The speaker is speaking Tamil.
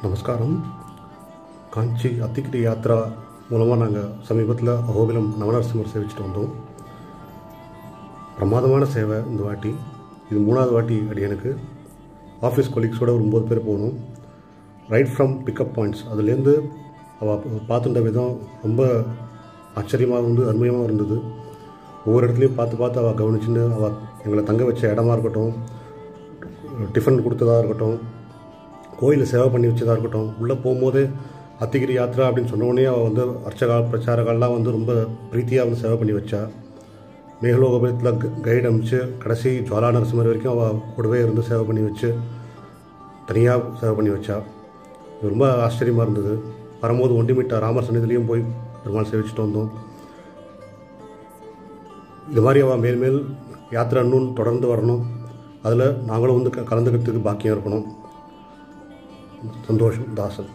நமஸ்காரம். காஞ்சி அத்திகிரி யாத்ரா மூலமாக நாங்கள் சமீபத்தில் அகோபிலம் நவநரசிம்மர் சேவிச்சுட்டு வந்தோம். பிரமாதமான சேவை இந்த வாட்டி. இது 3வது வாட்டி எனக்கு ஆஃபீஸ் கொலீக்ஸோடு ஒரு 9 பேர் போகணும். ரைட் ஃப்ரம் பிக்கப் பாயிண்ட்ஸ் அதுலேருந்து அவள் பார்த்துட்ட விதம் ரொம்ப ஆச்சரியமாக அருமையாக இருந்தது. ஒவ்வொரு இடத்துலையும் பார்த்து அவள் கவனிச்சுன்னு அவள் எங்களை தங்க வச்ச இடமா இருக்கட்டும், டிஃபன் கொடுத்ததாக இருக்கட்டும், கோயிலில் சேவை பண்ணி வச்சதாக இருக்கட்டும், உள்ளே போகும்போது அத்திகிரி யாத்ரா அப்படின்னு சொன்னோடனே அவள் அர்ச்சகால் பிரச்சாரங்கள்லாம் ரொம்ப பிரீத்தியாக சேவை பண்ணி வச்சா. மேகலோகபுரத்தில் கைடு அனுப்பிச்சு கடைசி ஜுவாலா நரசிம்மர் வரைக்கும் அவள் கூடவே இருந்து சேவை பண்ணி வச்சு தனியாக சேவை பண்ணி வச்சா. ரொம்ப ஆச்சரியமாக இருந்தது. வரும்போது ஒண்டிமிட்ட ராமர் சன்னிதிலையும் போய் பெருமாள் சேவிச்சுட்டு வந்தோம். இது மாதிரி அவள் மேல் யாத்திரை இன்னும் தொடர்ந்து வரணும். அதில் நாங்களும் கலந்துக்கிறதுக்கு பாக்கியம் இருக்கணும். சந்தோஷம். தாசன்.